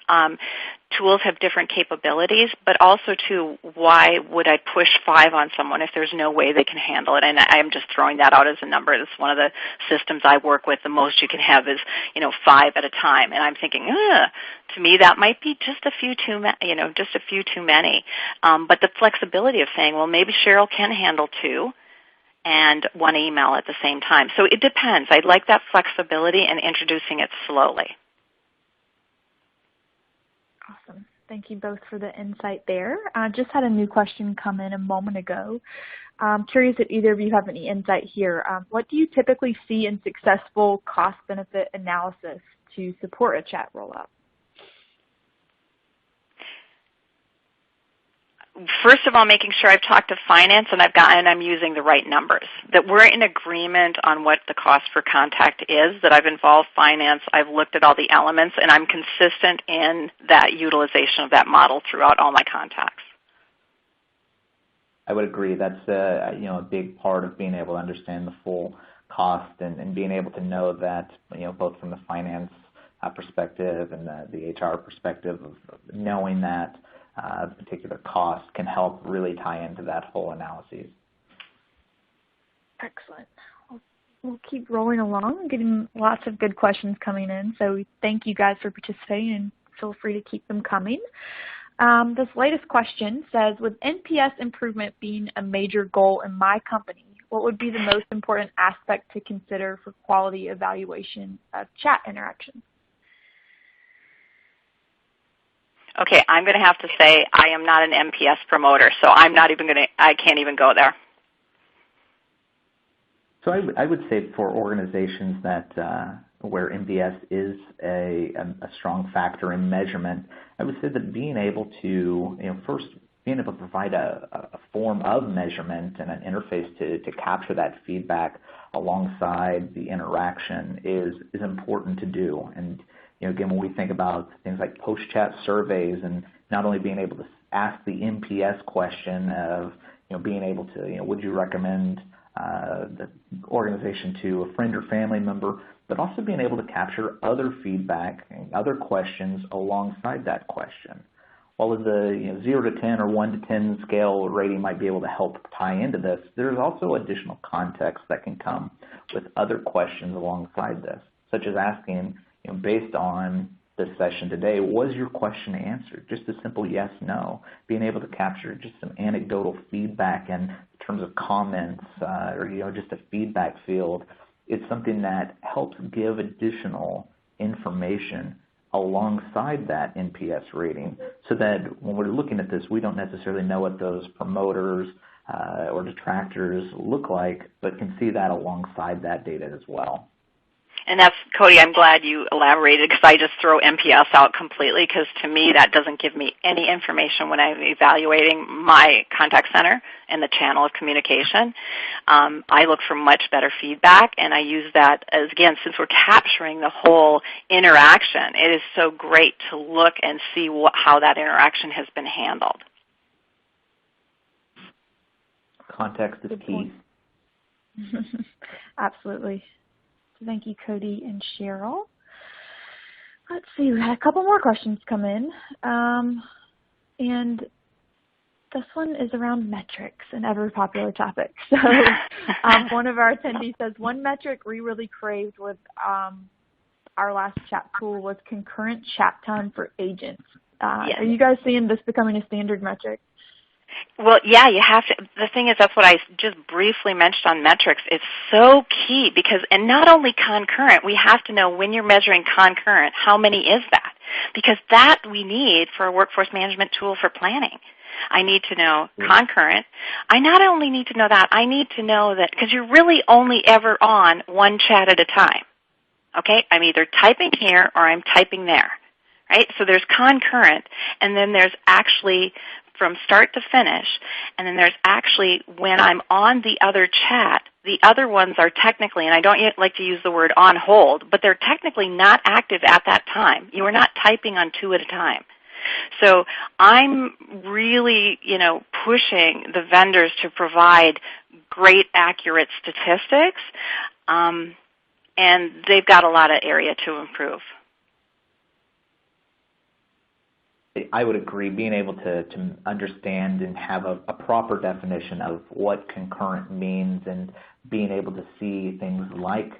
tools have different capabilities, but also, too, why would I push 5 on someone if there's no way they can handle it? And I'm just throwing that out as a number. It's one of the systems I work with. The most you can have is, 5 at a time. And I'm thinking, to me, that might be just a few too many. But the flexibility of saying, well, maybe Cheryl can handle 2 and 1 email at the same time. So it depends. I like that flexibility and introducing it slowly. Awesome. Thank you both for the insight there. I just had a new question come in a moment ago. I'm curious if either of you have any insight here. What do you typically see in successful cost-benefit analysis to support a chat rollout? First of all, making sure I've talked to finance and I'm using the right numbers, that we're in agreement on what the cost per contact is, that I've involved finance, I've looked at all the elements, and I'm consistent in that utilization of that model throughout all my contacts. I would agree. That's a big part of being able to understand the full cost and being able to know that, both from the finance perspective and the HR perspective of knowing that particular cost can help really tie into that whole analysis. Excellent. We'll keep rolling along, getting lots of good questions coming in. So we thank you guys for participating, and feel free to keep them coming. This latest question says, with NPS improvement being a major goal in my company, what would be the most important aspect to consider for quality evaluation of chat interactions? Okay, I'm going to have to say I am not an NPS promoter, so I can't even go there. So I would say for organizations that where NPS is a strong factor in measurement, I would say that being able to, first being able to provide a form of measurement and an interface to capture that feedback alongside the interaction is important to do. And again, when we think about things like post-chat surveys and not only being able to ask the NPS question of, being able to, would you recommend the organization to a friend or family member, but also being able to capture other feedback and other questions alongside that question. While the 0 to 10 or 1 to 10 scale rating might be able to help tie into this, there's also additional context that can come with other questions alongside this, such as asking, based on this session today, was your question answered? Just a simple yes, no. Being able to capture just some anecdotal feedback in terms of comments or just a feedback field is something that helps give additional information alongside that NPS rating, so that when we're looking at this, we don't necessarily know what those promoters or detractors look like, but can see that alongside that data as well. And that's, Cody, I'm glad you elaborated, because I just throw NPS out completely, because to me that doesn't give me any information when I'm evaluating my contact center and the channel of communication. I look for much better feedback, and I use that as, again, since we're capturing the whole interaction, it is so great to look and see how that interaction has been handled. Context is key. Absolutely. Thank you, Cody and Cheryl. Let's see, we had a couple more questions come in. And this one is around metrics, an ever-popular topic. So one of our attendees says, one metric we really craved with our last chat tool was concurrent chat time for agents. Yes. Are you guys seeing this becoming a standard metric? Well, yeah, you have to. The thing is, that's what I just briefly mentioned on metrics. It's so key because, and not only concurrent, we have to know when you're measuring concurrent, how many is that? Because that we need for a workforce management tool for planning. I need to know concurrent. I not only need to know that, I need to know that, because you're really only ever on one chat at a time. Okay? I'm either typing here or I'm typing there. Right? So there's concurrent, and then there's actually from start to finish, and then there's actually when I'm on the other chat, the other ones are technically, and I don't yet like to use the word on hold, but they're technically not active at that time. You are not typing on two at a time. So I'm really, pushing the vendors to provide great, accurate statistics, and they've got a lot of area to improve. I would agree. Being able to understand and have a proper definition of what concurrent means, and being able to see things like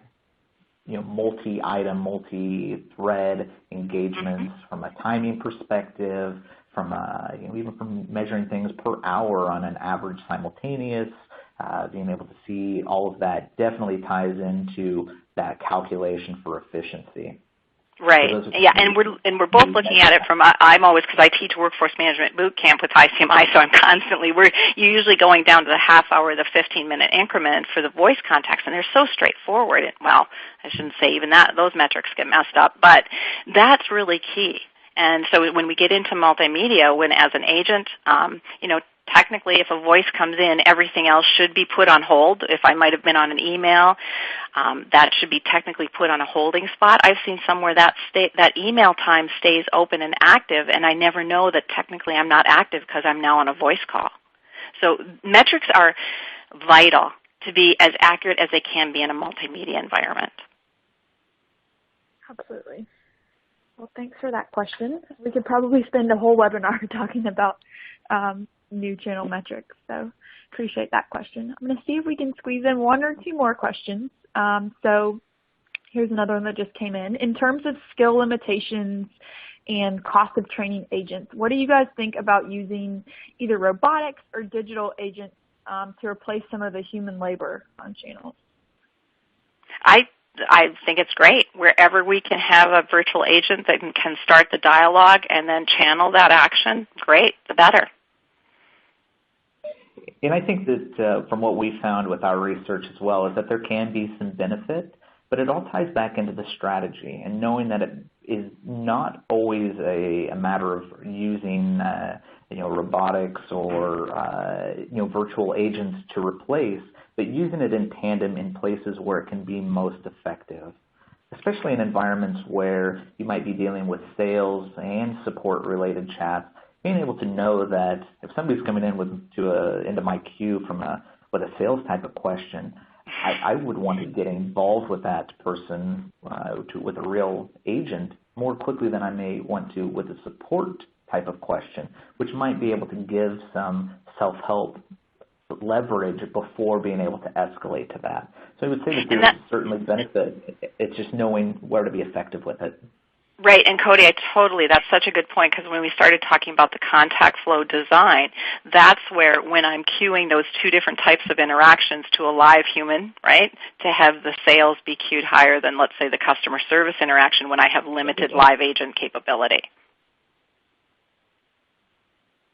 multi-item, multi-thread engagements from a timing perspective, from even from measuring things per hour on an average simultaneous, being able to see all of that definitely ties into that calculation for efficiency. Right. So Yeah, and we're both looking at it from. I'm always, because I teach workforce management boot camp with ICMI, so I'm constantly. You're usually going down to the half hour, the 15-minute increment for the voice contacts, and they're so straightforward. Well, I shouldn't say even that; those metrics get messed up, but that's really key. And so when we get into multimedia, when as an agent, technically, if a voice comes in, everything else should be put on hold. If I might have been on an email, that should be technically put on a holding spot. I've seen somewhere that email time stays open and active, and I never know that technically I'm not active because I'm now on a voice call. So metrics are vital to be as accurate as they can be in a multimedia environment. Absolutely. Well, thanks for that question. We could probably spend a whole webinar talking about new channel metrics, so appreciate that question. I'm going to see if we can squeeze in one or two more questions. So here's another one that just came in. In terms of skill limitations and cost of training agents, what do you guys think about using either robotics or digital agents to replace some of the human labor on channels? I think it's great. Wherever we can have a virtual agent that can start the dialogue and then channel that action, great, the better. And I think that from what we found with our research as well is that there can be some benefit, but it all ties back into the strategy and knowing that it is not always a matter of using robotics or virtual agents to replace, but using it in tandem in places where it can be most effective, especially in environments where you might be dealing with sales and support-related chats. Being able to know that if somebody's coming in into my queue with a sales type of question, I would want to get involved with that person with a real agent more quickly than I may want to with a support type of question, which might be able to give some self-help leverage before being able to escalate to that. So I would say that there's certainly benefit. It's just knowing where to be effective with it. Right, and Cody, that's such a good point, because when we started talking about the contact flow design, that's where when I'm queuing those two different types of interactions to a live human, right, to have the sales be queued higher than, let's say, the customer service interaction when I have limited live agent capability.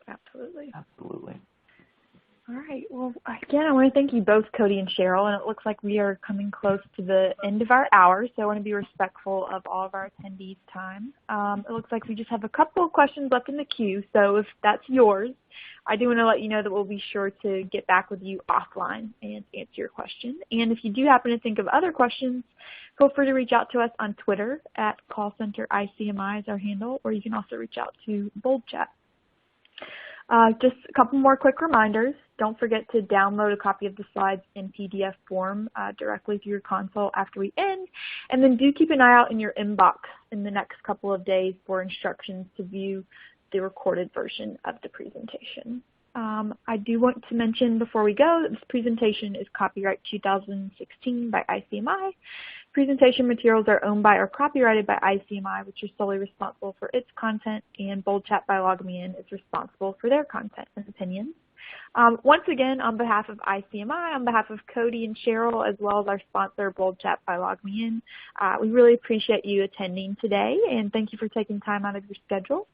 Absolutely. Absolutely. All right. Well, again, I want to thank you both, Cody and Cheryl, and it looks like we are coming close to the end of our hour, so I want to be respectful of all of our attendees' time. It looks like we just have a couple of questions left in the queue, so if that's yours, I do want to let you know that we'll be sure to get back with you offline and answer your question. And if you do happen to think of other questions, feel free to reach out to us on Twitter at callcentericmi is our handle, or you can also reach out to Bold Chat. Just a couple more quick reminders. Don't forget to download a copy of the slides in PDF form directly through your console after we end. And then do keep an eye out in your inbox in the next couple of days for instructions to view the recorded version of the presentation. I do want to mention before we go that this presentation is copyright 2016 by ICMI. Presentation materials are owned by or copyrighted by ICMI, which is solely responsible for its content, and Bold Chat by LogMeIn is responsible for their content and opinions. Once again, on behalf of ICMI, on behalf of Cody and Cheryl, as well as our sponsor, Bold Chat by LogMeIn, we really appreciate you attending today, and thank you for taking time out of your schedule.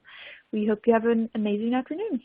We hope you have an amazing afternoon.